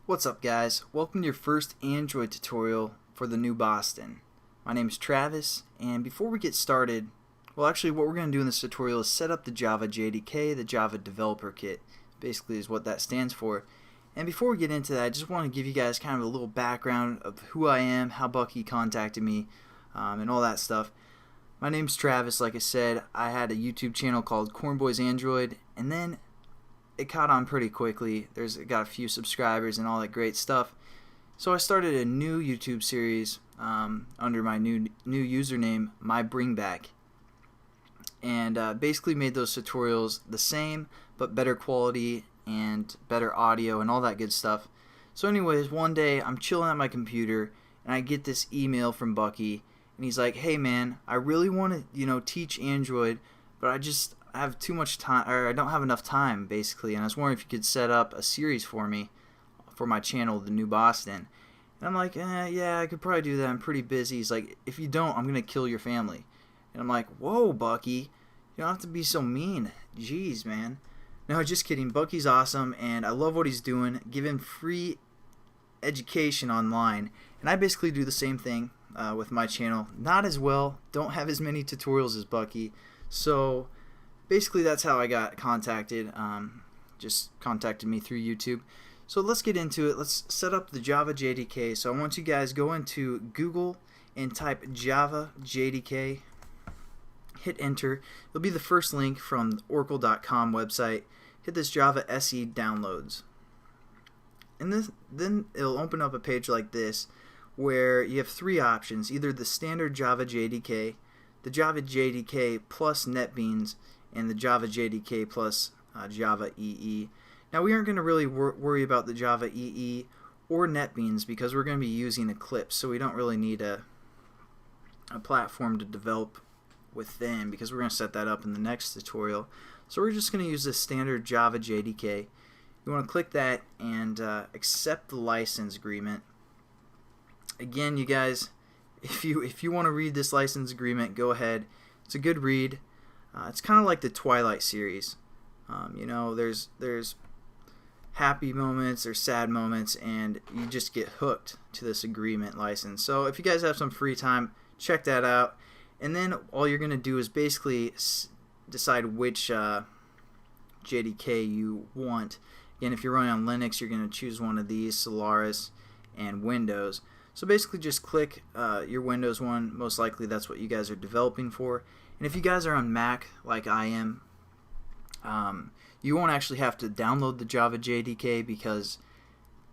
What's up guys, welcome to your first Android tutorial for the new Boston. My name is Travis, and before we get started, well actually what we're going to do in this tutorial is set up the Java JDK, the Java Developer Kit, basically is what that stands for. And before we get into that, I just want to give you guys kind of a little background of who I am, how Bucky contacted me, and all that stuff. My name's Travis, like I said. I had a YouTube channel called Cornboys Android, and then it caught on pretty quickly. It got a few subscribers and all that great stuff. So I started a new YouTube series under my new username, My Bringback, and basically made those tutorials the same but better quality and better audio and all that good stuff. So anyways, one day I'm chilling at my computer and I get this email from Bucky, and he's like, "Hey man, I really want to teach Android, but I have too much time, or I don't have enough time, basically, and I was wondering if you could set up a series for me for my channel, The New Boston." And I'm like, yeah, I could probably do that. I'm pretty busy. He's like, "If you don't, I'm gonna kill your family." And I'm like, "Whoa, Bucky, you don't have to be so mean. Jeez, man." No, just kidding. Bucky's awesome, and I love what he's doing. Give him free education online, and I basically do the same thing with my channel. Not as well. Don't have as many tutorials as Bucky. So basically that's how I got contacted. Just contacted me through YouTube. So let's get into it. Let's set up the Java JDK. So I want you guys go into Google and type Java JDK. Hit enter. It'll be the first link from the oracle.com website. Hit this Java SE downloads. And then it'll open up a page like this where you have three options: either the standard Java JDK, the Java JDK plus NetBeans, and the Java JDK plus Java EE. Now we aren't going to really worry about the Java EE or NetBeans because we're going to be using Eclipse, so we don't really need a platform to develop with them because we're going to set that up in the next tutorial. So we're just going to use the standard Java JDK. You want to click that and accept the license agreement. Again, you guys, if you want to read this license agreement, go ahead. It's a good read. It's kind of like the Twilight series. There's happy moments or sad moments, and you just get hooked to this agreement license. So if you guys have some free time, check that out. And then all you're going to do is basically decide which JDK you want. Again, if you're running on Linux, you're going to choose one of these, Solaris and Windows. So basically just click your Windows one. Most likely that's what you guys are developing for. And if you guys are on Mac like I am, you won't actually have to download the Java JDK because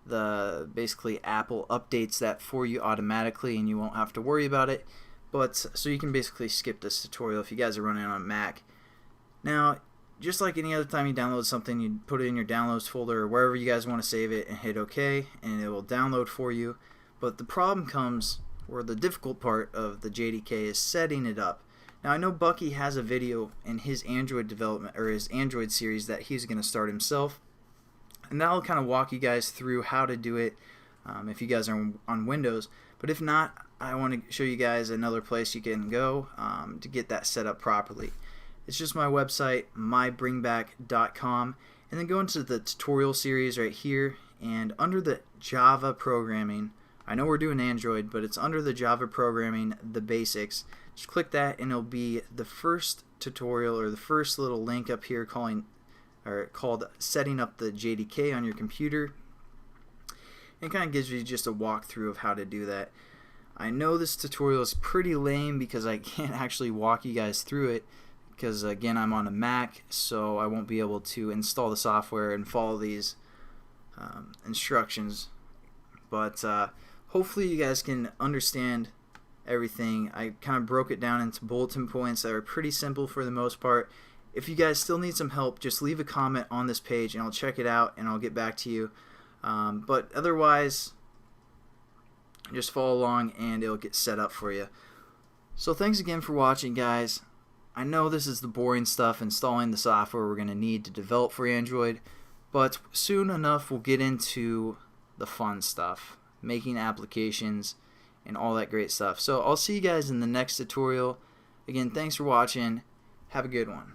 basically Apple updates that for you automatically and you won't have to worry about it. But so you can basically skip this tutorial if you guys are running on Mac. Now, just like any other time you download something, you put it in your downloads folder or wherever you guys want to save it and hit OK, and it will download for you. But the problem comes, or the difficult part of the JDK, is setting it up. Now I know Bucky has a video in his Android development, or his Android series, that he's going to start himself, and that'll kind of walk you guys through how to do it if you guys are on Windows. But if not, I want to show you guys another place you can go to get that set up properly. It's just my website, mybringback.com, and then go into the tutorial series right here, and under the Java programming, I know we're doing Android, but it's under the Java programming, the basics. Just click that and it'll be the first tutorial, or the first little link up here called setting up the JDK on your computer. It kind of gives you just a walkthrough of how to do that. I know this tutorial is pretty lame because I can't actually walk you guys through it because again I'm on a Mac, so I won't be able to install the software and follow these instructions. But hopefully you guys can understand everything. I kind of broke it down into bulletin points that are pretty simple for the most part. If you guys still need some help, just leave a comment on this page and I'll check it out and I'll get back to you. But otherwise, just follow along and it'll get set up for you. So thanks again for watching, guys. I know this is the boring stuff, installing the software we're going to need to develop for Android, but soon enough we'll get into the fun stuff, making applications and all that great stuff. So I'll see you guys in the next tutorial. Again, thanks for watching. Have a good one.